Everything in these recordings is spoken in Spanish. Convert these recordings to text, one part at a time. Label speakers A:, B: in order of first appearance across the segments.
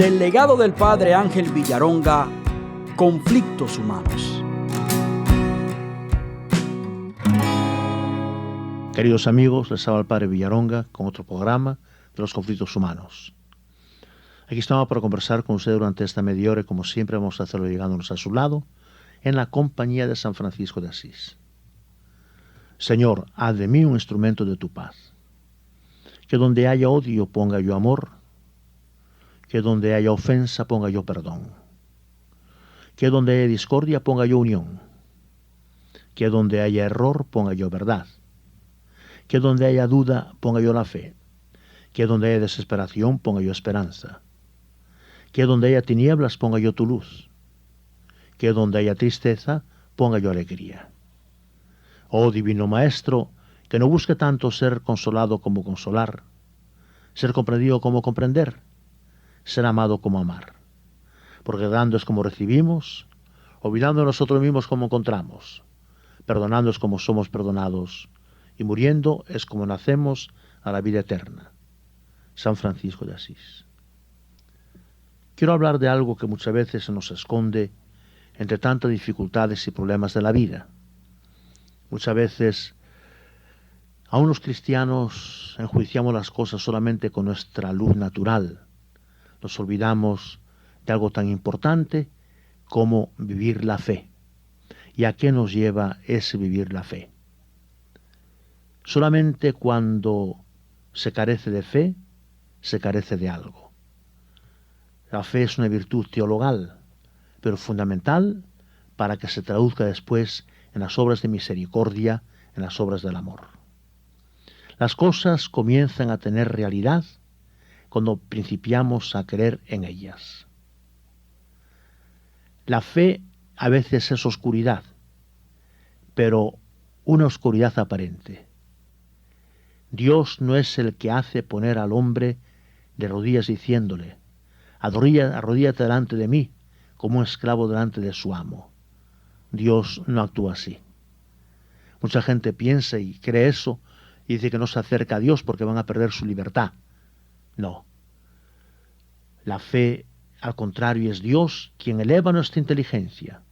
A: Del legado del padre Ángel Villaronga, Conflictos Humanos.
B: Queridos amigos, les habla el padre Villaronga con otro programa de los conflictos humanos. Aquí estamos para conversar con ustedes durante esta media hora y como siempre vamos a hacerlo llegándonos a su lado en la compañía de San Francisco de Asís. Señor, haz de mí un instrumento de tu paz. Que donde haya odio ponga yo amor. Que donde haya ofensa ponga yo perdón. Que donde haya discordia ponga yo unión. Que donde haya error ponga yo verdad. Que donde haya duda ponga yo la fe. Que donde haya desesperación ponga yo esperanza. Que donde haya tinieblas ponga yo tu luz. Que donde haya tristeza ponga yo alegría. Oh Divino Maestro, que no busque tanto ser consolado como consolar, ser comprendido como comprender, ser amado como amar. Porque dando es como recibimos, olvidando a nosotros mismos como encontramos, perdonando es como somos perdonados, y muriendo es como nacemos a la vida eterna. San Francisco de Asís. Quiero hablar de algo que muchas veces se nos esconde entre tantas dificultades y problemas de la vida. Muchas veces, aún los cristianos enjuiciamos las cosas solamente con nuestra luz natural. Nos olvidamos de algo tan importante como vivir la fe. ¿Y a qué nos lleva ese vivir la fe? Solamente cuando se carece de fe, se carece de algo. La fe es una virtud teologal, pero fundamental para que se traduzca después en las obras de misericordia, en las obras del amor. Las cosas comienzan a tener realidad cuando principiamos a creer en ellas. La fe a veces es oscuridad, pero una oscuridad aparente. Dios no es el que hace poner al hombre de rodillas diciéndole: arrodíllate delante de mí, como un esclavo delante de su amo. Dios no actúa así. Mucha gente piensa y cree eso y dice que no se acerca a Dios porque van a perder su libertad. No. La fe, al contrario, es Dios quien eleva nuestra inteligencia,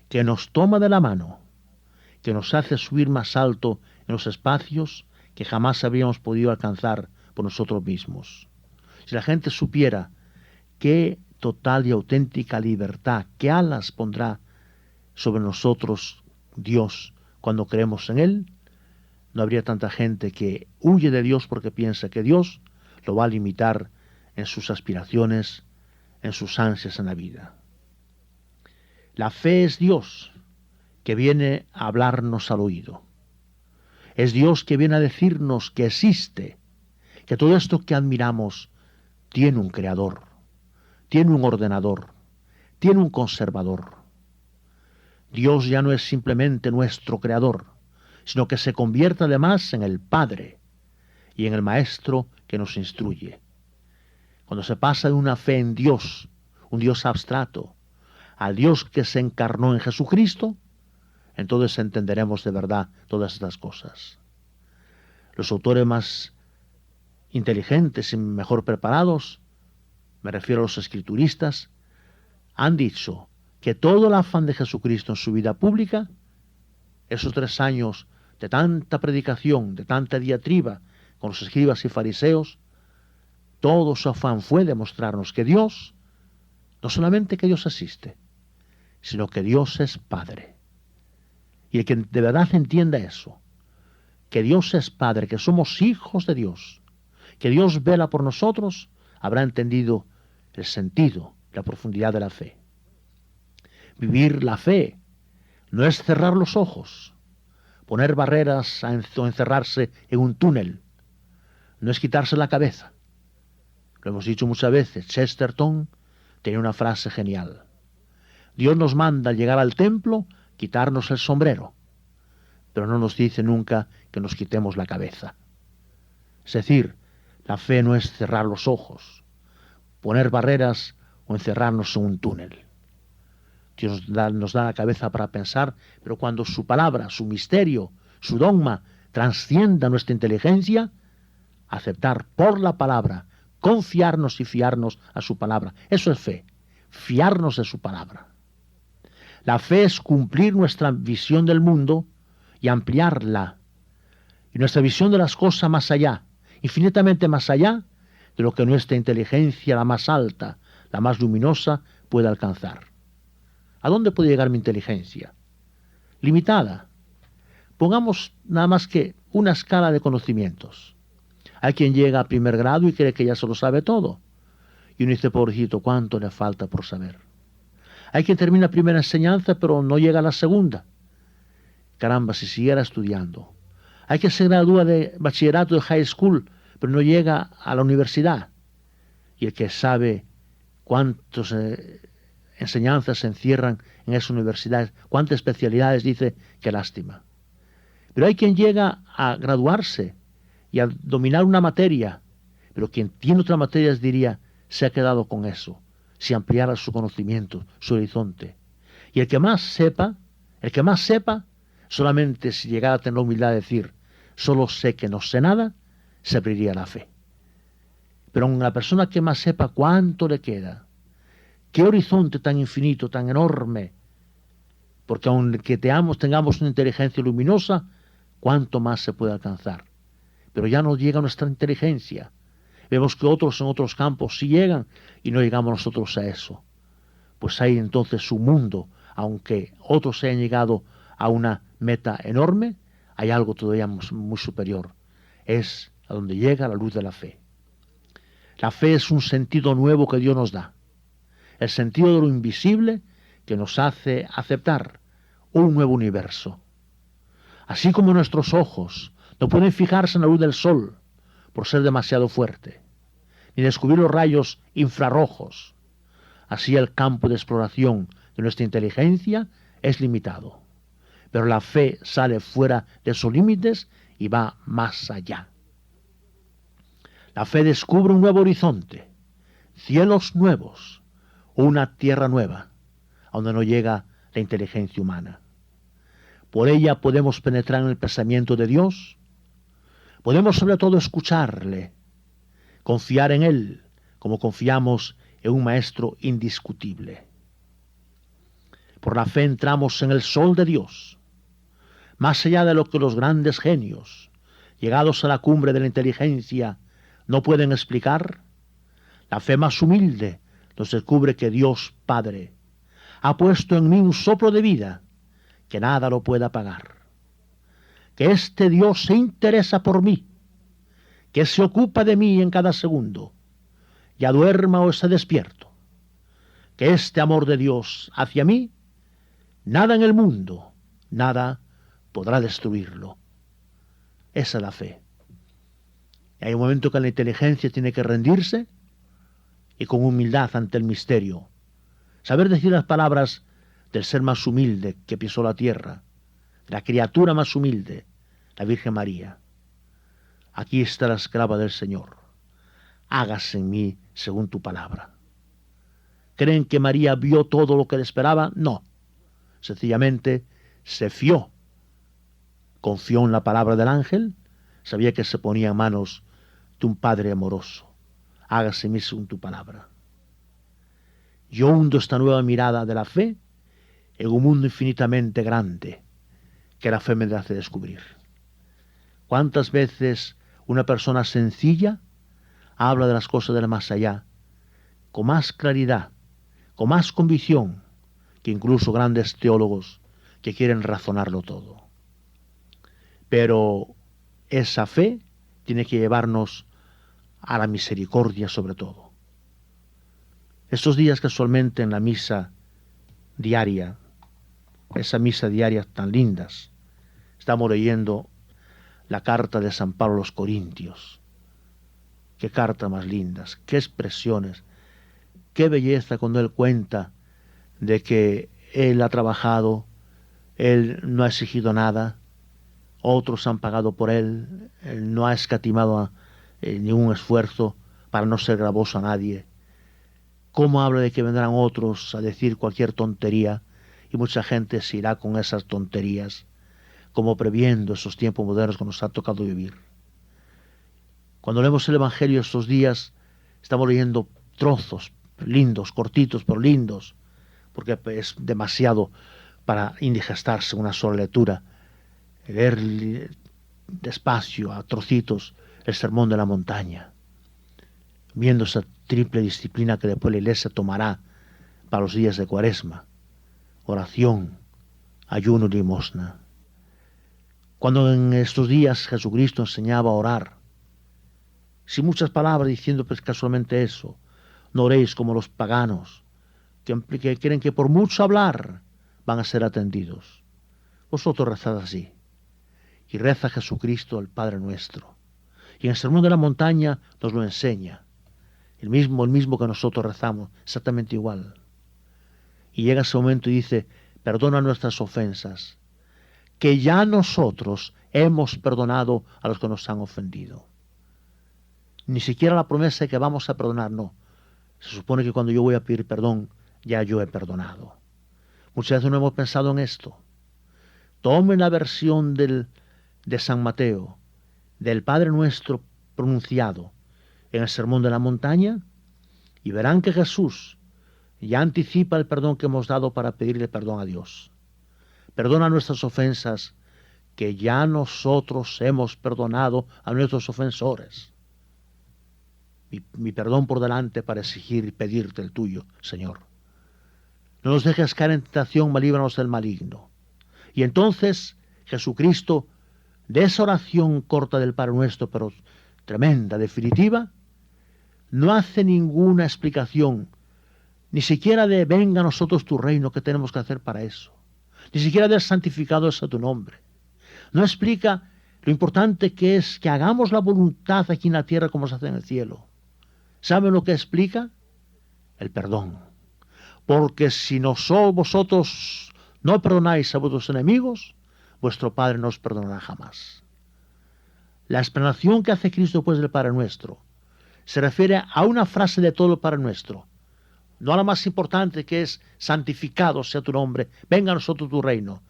B: que nos toma de la mano, que nos hace subir más alto en los espacios que jamás habríamos podido alcanzar por nosotros mismos. Si la gente supiera qué total y auténtica libertad, qué alas pondrá sobre nosotros Dios cuando creemos en Él, no habría tanta gente que huye de Dios porque piensa que Dios lo va a limitar en sus aspiraciones, en sus ansias en la vida. La fe es Dios que viene a hablarnos al oído. Es Dios que viene a decirnos que existe, que todo esto que admiramos tiene un creador, tiene un ordenador, tiene un conservador. Dios ya no es simplemente nuestro creador, sino que se convierte además en el Padre y en el Maestro que nos instruye. Cuando se pasa de una fe en Dios, un Dios abstracto, al Dios que se encarnó en Jesucristo, entonces entenderemos de verdad todas estas cosas. Los autores más inteligentes y mejor preparados, me refiero a los escrituristas, han dicho que todo el afán de Jesucristo en su vida pública, esos 3 años de tanta predicación, de tanta diatriba con los escribas y fariseos, todo su afán fue demostrarnos que Dios, no solamente que Dios existe, sino que Dios es Padre. Y el que de verdad entienda eso, que Dios es Padre, que somos hijos de Dios, que Dios vela por nosotros, habrá entendido el sentido, la profundidad de la fe. Vivir la fe no es cerrar los ojos, poner barreras o encerrarse en un túnel, no es quitarse la cabeza. Lo hemos dicho muchas veces, Chesterton tenía una frase genial. Dios nos manda al llegar al templo quitarnos el sombrero, pero no nos dice nunca que nos quitemos la cabeza. Es decir, la fe no es cerrar los ojos, poner barreras o encerrarnos en un túnel. Dios nos da la cabeza para pensar, pero cuando su palabra, su misterio, su dogma trascienda nuestra inteligencia, aceptar por la palabra confiarnos y fiarnos a su palabra. Eso es fe, fiarnos de su palabra. La fe es cumplir nuestra visión del mundo y ampliarla, y nuestra visión de las cosas más allá, infinitamente más allá de lo que nuestra inteligencia, la más alta, la más luminosa, puede alcanzar. ¿A dónde puede llegar mi inteligencia? Limitada. Pongamos nada más que una escala de conocimientos. Hay quien llega a primer grado y cree que ya se lo sabe todo. Y uno dice, pobrecito, ¿cuánto le falta por saber? Hay quien termina primera enseñanza, pero no llega a la segunda. Caramba, si siguiera estudiando. Hay quien se gradúa de bachillerato, de high school, pero no llega a la universidad. Y el que sabe cuántas enseñanzas se encierran en esa universidad, cuántas especialidades, dice, qué lástima. Pero hay quien llega a graduarse y a dominar una materia, pero quien tiene otras materias diría, se ha quedado con eso, si ampliara su conocimiento, su horizonte. Y el que más sepa, solamente si llegara a tener la humildad de decir, solo sé que no sé nada, se abriría la fe. Pero en la persona que más sepa cuánto le queda, qué horizonte tan infinito, tan enorme, porque aunque tengamos una inteligencia luminosa, cuánto más se puede alcanzar. Pero ya no llega nuestra inteligencia. Vemos que otros en otros campos sí llegan y no llegamos nosotros a eso. Pues hay entonces un mundo, aunque otros hayan llegado a una meta enorme, hay algo todavía muy superior. Es a donde llega la luz de la fe. La fe es un sentido nuevo que Dios nos da. El sentido de lo invisible que nos hace aceptar un nuevo universo. Así como nuestros ojos no pueden fijarse en la luz del sol por ser demasiado fuerte, ni descubrir los rayos infrarrojos, así el campo de exploración de nuestra inteligencia es limitado. Pero la fe sale fuera de esos límites y va más allá. La fe descubre un nuevo horizonte, cielos nuevos, una tierra nueva, a donde no llega la inteligencia humana. Por ella podemos penetrar en el pensamiento de Dios, podemos sobre todo escucharle, confiar en Él, como confiamos en un maestro indiscutible. Por la fe entramos en el sol de Dios, más allá de lo que los grandes genios, llegados a la cumbre de la inteligencia, no pueden explicar. La fe más humilde nos descubre que Dios Padre ha puesto en mí un soplo de vida que nada lo pueda apagar. Que este Dios se interesa por mí, que se ocupa de mí en cada segundo, ya duerma o esté despierto. Que este amor de Dios hacia mí, nada en el mundo, nada podrá destruirlo. Esa es la fe. Y hay un momento que la inteligencia tiene que rendirse y con humildad ante el misterio. Saber decir las palabras del ser más humilde que pisó la tierra, la criatura más humilde, la Virgen María. Aquí está la esclava del Señor. Hágase en mí según tu palabra. ¿Creen que María vio todo lo que le esperaba? No. Sencillamente se fió. Confió en la palabra del ángel, sabía que se ponía en manos de un Padre amoroso. Hágase en mí según tu palabra. Yo hundo esta nueva mirada de la fe en un mundo infinitamente grande que la fe me hace descubrir. ¿Cuántas veces una persona sencilla habla de las cosas del más allá con más claridad, con más convicción que incluso grandes teólogos que quieren razonarlo todo? Pero esa fe tiene que llevarnos a la misericordia sobre todo. Estos días casualmente en la misa diaria, esa misa diaria tan lindas, estamos leyendo la carta de San Pablo a los Corintios. Qué carta más lindas, qué expresiones, qué belleza cuando él cuenta de que él ha trabajado, él no ha exigido nada, otros han pagado por él, él no ha escatimado ningún esfuerzo para no ser gravoso a nadie. Cómo habla de que vendrán otros a decir cualquier tontería y mucha gente se irá con esas tonterías, como previendo esos tiempos modernos que nos ha tocado vivir. Cuando leemos el Evangelio estos días, Estamos leyendo trozos lindos, cortitos, pero lindos, porque es demasiado para indigestarse una sola lectura. Leer despacio, a trocitos, el Sermón de la Montaña, viendo esa triple disciplina que después la Iglesia tomará para los días de Cuaresma: oración, ayuno y limosna. Cuando en estos días Jesucristo enseñaba a orar, sin muchas palabras, diciendo pues casualmente eso: no oréis como los paganos, que creen que por mucho hablar van a ser atendidos. Vosotros rezad así. Y reza Jesucristo el Padre Nuestro. Y en el Sermón de la Montaña nos lo enseña. El mismo que nosotros rezamos, exactamente igual. Y llega ese momento y dice: perdona nuestras ofensas, que ya nosotros hemos perdonado a los que nos han ofendido. Ni siquiera la promesa de que vamos a perdonar, no. Se supone que cuando yo voy a pedir perdón, ya yo he perdonado. Muchas veces no hemos pensado en esto. Tomen la versión de San Mateo, del Padre Nuestro pronunciado en el Sermón de la Montaña, y verán que Jesús ya anticipa el perdón que hemos dado para pedirle perdón a Dios. Perdona nuestras ofensas, que ya nosotros hemos perdonado a nuestros ofensores. Mi perdón por delante para exigir y pedirte el tuyo, Señor. No nos dejes caer en tentación, mas líbranos del maligno. Y entonces Jesucristo, de esa oración corta del Padre Nuestro, pero tremenda, definitiva, no hace ninguna explicación, ni siquiera de venga a nosotros tu reino, que tenemos que hacer para eso. Ni siquiera de santificado sea tu nombre. No explica lo importante que es que hagamos la voluntad aquí en la tierra como se hace en el cielo. ¿Saben lo que explica? El perdón. Porque si vosotros no perdonáis a vuestros enemigos, vuestro Padre no os perdonará jamás. La explanación que hace Cristo después del Padre Nuestro se refiere a una frase de todo el Padre Nuestro, no a la más importante, que es: santificado sea tu nombre, venga a nosotros tu reino.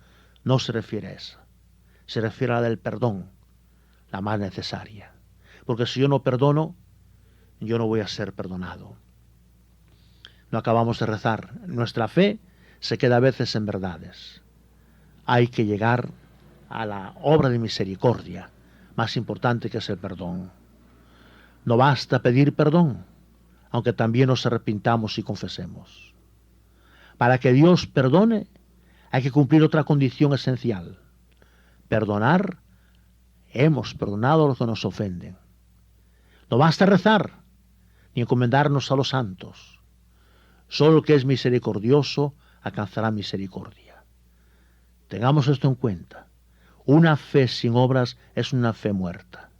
B: No se refiere a esa. Se refiere a la del perdón, la más necesaria. Porque si yo no perdono, yo no voy a ser perdonado. No acabamos de rezar. Nuestra fe se queda a veces en verdades. Hay que llegar a la obra de misericordia, más importante, que es el perdón. No basta pedir perdón, aunque también nos arrepintamos y confesemos. Para que Dios perdone, hay que cumplir otra condición esencial: perdonar. Hemos perdonado a los que nos ofenden. No basta rezar, ni encomendarnos a los santos. Solo el que es misericordioso alcanzará misericordia. Tengamos esto en cuenta. Una fe sin obras es una fe muerta.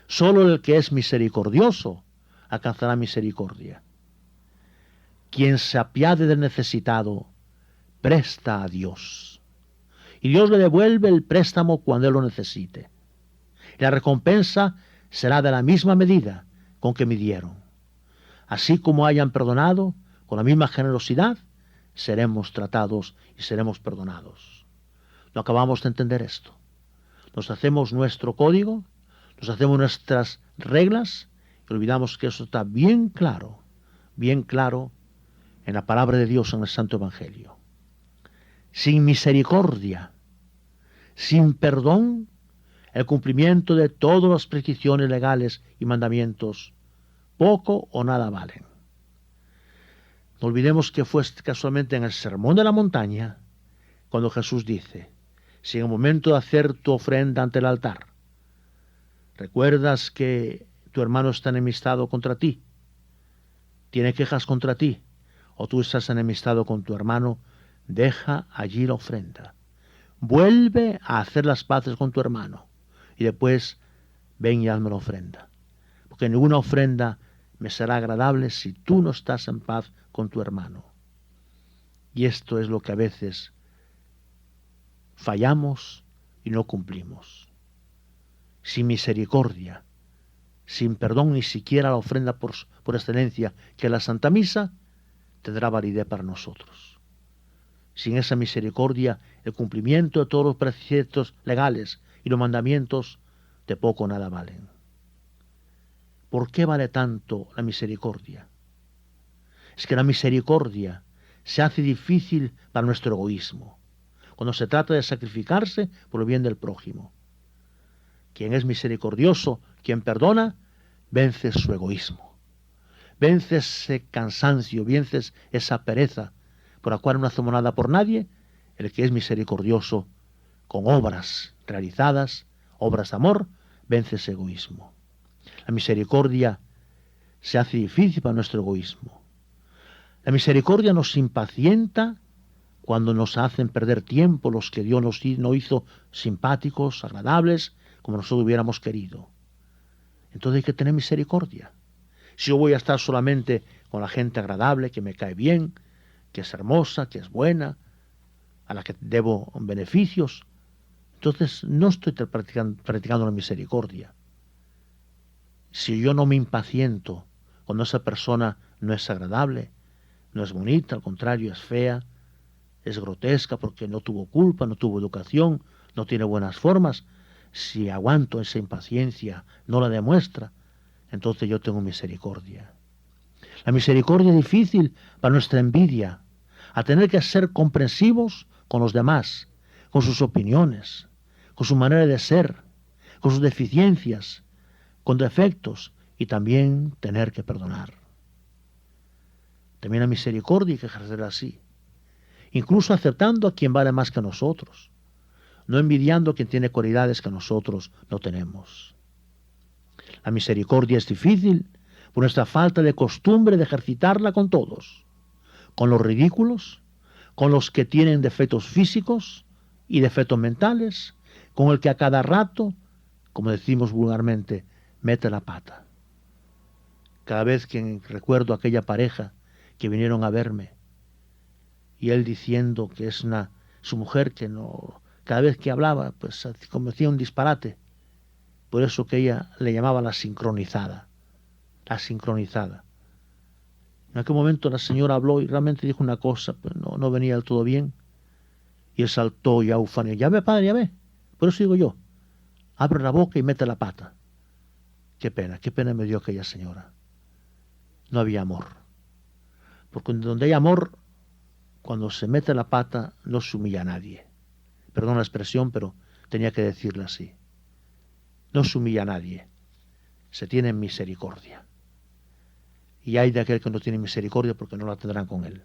B: Solo el que es misericordioso alcanzará misericordia. Quien se apiade del necesitado presta a Dios, y Dios le devuelve el préstamo cuando él lo necesite. Y la recompensa será de la misma medida con que midieron. Así como hayan perdonado, con la misma generosidad seremos tratados y seremos perdonados. No acabamos de entender esto. Nos hacemos nuestro código, nos hacemos nuestras reglas y olvidamos que eso está bien claro en la palabra de Dios, en el Santo Evangelio. Sin misericordia, sin perdón, el cumplimiento de todas las prescripciones legales y mandamientos poco o nada valen. No olvidemos que fue casualmente en el Sermón de la Montaña cuando Jesús dice: si en el momento de hacer tu ofrenda ante el altar recuerdas que tu hermano está enemistado contra ti, tiene quejas contra ti, o tú estás enemistado con tu hermano, deja allí la ofrenda. Vuelve a hacer las paces con tu hermano y después ven y hazme la ofrenda. Porque ninguna ofrenda me será agradable si tú no estás en paz con tu hermano. Y esto es lo que a veces fallamos y no cumplimos. Sin misericordia, sin perdón, ni siquiera la ofrenda por excelencia, que es la Santa Misa, tendrá validez para nosotros. Sin esa misericordia, el cumplimiento de todos los preceptos legales y los mandamientos de poco o nada valen. ¿Por qué vale tanto la misericordia? Es que la misericordia se hace difícil para nuestro egoísmo, cuando se trata de sacrificarse por el bien del prójimo. Quien es misericordioso, quien perdona, vence su egoísmo, vence ese cansancio, vence esa pereza por la cual no hacemos nada por nadie. El que es misericordioso, con obras realizadas, obras de amor, vence ese egoísmo. La misericordia se hace difícil para nuestro egoísmo. La misericordia nos impacienta cuando nos hacen perder tiempo los que Dios no hizo simpáticos, agradables, como nosotros hubiéramos querido. Entonces hay que tener misericordia. Si yo voy a estar solamente con la gente agradable, que me cae bien, que es hermosa, que es buena, a la que debo beneficios, entonces no estoy practicando la misericordia. Si yo no me impaciento cuando esa persona no es agradable, no es bonita, al contrario, es fea, es grotesca porque no tuvo culpa, no tuvo educación, no tiene buenas formas, si aguanto esa impaciencia, no la demuestra, entonces yo tengo misericordia. La misericordia es difícil para nuestra envidia, a tener que ser comprensivos con los demás, con sus opiniones, con su manera de ser, con sus deficiencias, con defectos, y también tener que perdonar. También la misericordia hay que ejercerla así, incluso aceptando a quien vale más que nosotros, no envidiando a quien tiene cualidades que nosotros no tenemos. La misericordia es difícil por nuestra falta de costumbre de ejercitarla con todos, con los ridículos, con los que tienen defectos físicos y defectos mentales, con el que a cada rato, como decimos vulgarmente, mete la pata. Cada vez que recuerdo a aquella pareja que vinieron a verme, y él diciendo que es su mujer que no, cada vez que hablaba, pues cometía un disparate. Por eso que ella le llamaba la sincronizada. La sincronizada. En aquel momento la señora habló y realmente dijo una cosa, pues no venía del todo bien. Y él saltó ya ufanio. Ya ve, padre, ya ve. Por eso digo yo, abre la boca y mete la pata. Qué pena me dio aquella señora. No había amor. Porque donde hay amor, cuando se mete la pata, no se humilla a nadie. Perdón la expresión, pero tenía que decirla así. No se humilla a nadie. Se tiene misericordia. Y hay de aquel que no tiene misericordia porque no la tendrán con él.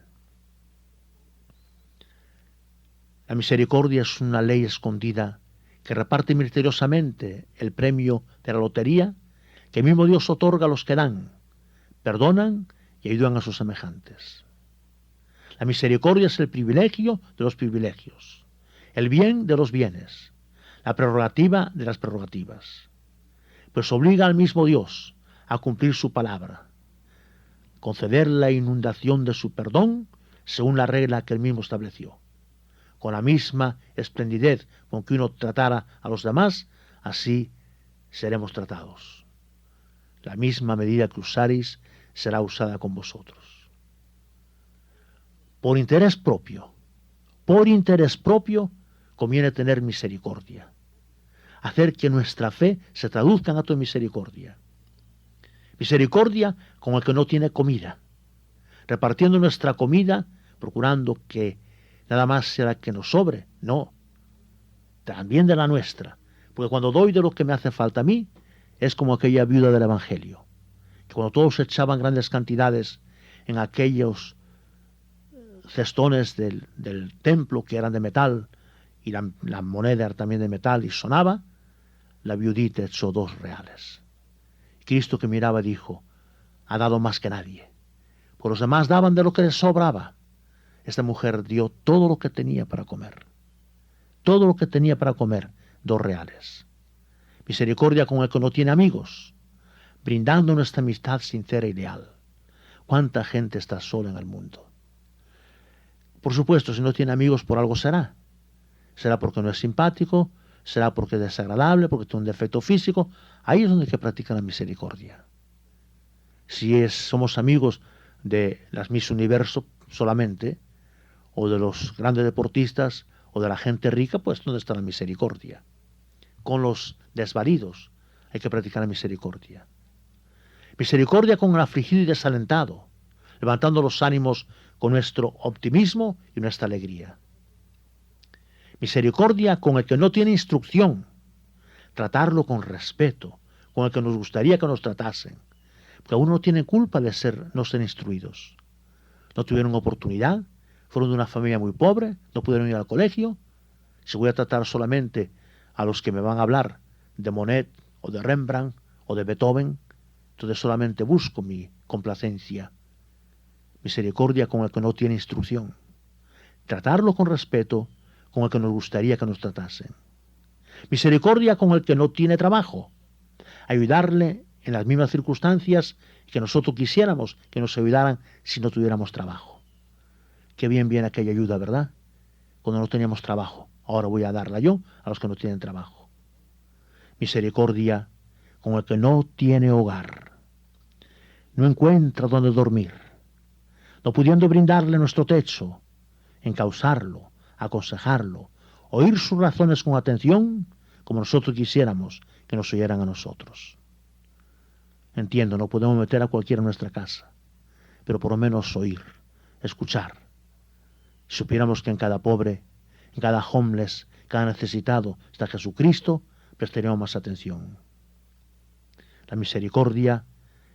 B: La misericordia es una ley escondida que reparte misteriosamente el premio de la lotería que mismo Dios otorga a los que dan, perdonan y ayudan a sus semejantes. La misericordia es el privilegio de los privilegios, el bien de los bienes, la prerrogativa de las prerrogativas. Pues obliga al mismo Dios a cumplir su palabra, conceder la inundación de su perdón según la regla que él mismo estableció. Con la misma esplendidez con que uno tratara a los demás, así seremos tratados. La misma medida que usaréis será usada con vosotros. Por interés propio, conviene tener misericordia. Hacer que nuestra fe se traduzca en acto de misericordia. Misericordia con el que no tiene comida, repartiendo nuestra comida, procurando que nada más sea la que nos sobre, no, también de la nuestra, porque cuando doy de lo que me hace falta a mí, es como aquella viuda del Evangelio, que cuando todos echaban grandes cantidades en aquellos cestones del templo que eran de metal, y la moneda era también de metal y sonaba, la viudita echó 2 reales. Cristo que miraba dijo, ha dado más que nadie, pues los demás daban de lo que les sobraba. Esta mujer dio todo lo que tenía para comer. Todo lo que tenía para comer, 2 reales. Misericordia con el que no tiene amigos, brindando nuestra amistad sincera y leal. ¿Cuánta gente está sola en el mundo? Por supuesto, si no tiene amigos, por algo será. Será porque no es simpático, será porque es desagradable, porque tiene un defecto físico. Ahí es donde hay que practicar la misericordia. Si somos amigos de las Miss Universo solamente, o de los grandes deportistas, o de la gente rica, pues ¿dónde está la misericordia? Con los desvalidos hay que practicar la misericordia. Misericordia con el afligido y desalentado, levantando los ánimos con nuestro optimismo y nuestra alegría. Misericordia con el que no tiene instrucción, tratarlo con respeto, con el que nos gustaría que nos tratasen, porque aún no tienen culpa de no ser instruidos. No tuvieron oportunidad, fueron de una familia muy pobre, no pudieron ir al colegio. Si voy a tratar solamente a los que me van a hablar de Monet o de Rembrandt o de Beethoven, entonces solamente busco mi complacencia. Misericordia con el que no tiene instrucción, tratarlo con respeto, con el que nos gustaría que nos tratasen. Misericordia con el que no tiene trabajo, ayudarle en las mismas circunstancias que nosotros quisiéramos que nos ayudaran si no tuviéramos trabajo. Qué bien viene aquella ayuda, ¿verdad? Cuando no teníamos trabajo. Ahora voy a darla yo a los que no tienen trabajo. Misericordia con el que no tiene hogar, no encuentra dónde dormir, no pudiendo brindarle nuestro techo, encauzarlo, aconsejarlo, oír sus razones con atención, como nosotros quisiéramos que nos oyeran a nosotros. Entiendo, no podemos meter a cualquiera en nuestra casa, pero por lo menos oír, escuchar. Si supiéramos que en cada pobre, en cada homeless, cada necesitado está Jesucristo, prestaríamos más atención. La misericordia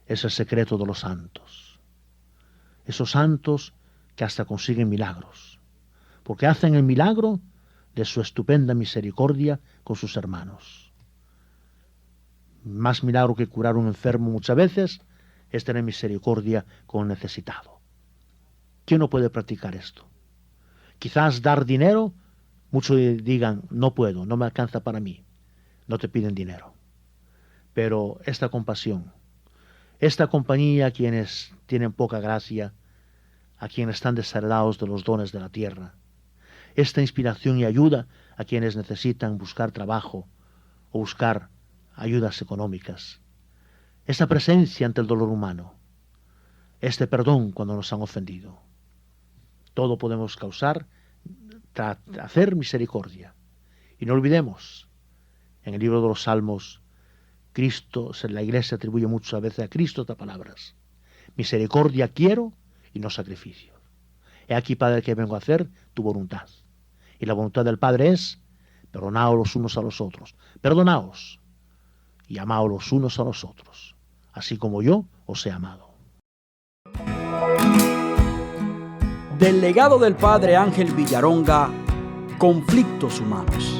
B: es el secreto de los santos. Esos santos que hasta consiguen milagros, porque hacen el milagro de su estupenda misericordia con sus hermanos. Más milagro que curar a un enfermo muchas veces es tener misericordia con el necesitado. ¿Quién no puede practicar esto? Quizás dar dinero, muchos digan, no puedo, no me alcanza para mí. No te piden dinero. Pero esta compasión, esta compañía a quienes tienen poca gracia, a quienes están desheredados de los dones de la tierra, esta inspiración y ayuda a quienes necesitan buscar trabajo o buscar ayudas económicas, esta presencia ante el dolor humano, este perdón cuando nos han ofendido. Todo podemos causar, hacer misericordia. Y no olvidemos, en el libro de los Salmos, Cristo, la Iglesia atribuye muchas veces a Cristo estas palabras: misericordia quiero y no sacrificio. He aquí, Padre, que vengo a hacer tu voluntad. Y la voluntad del Padre es: perdonaos los unos a los otros. Perdonaos y amaos los unos a los otros, así como yo os he amado.
A: Del legado del padre Ángel Villaronga, Conflictos Humanos.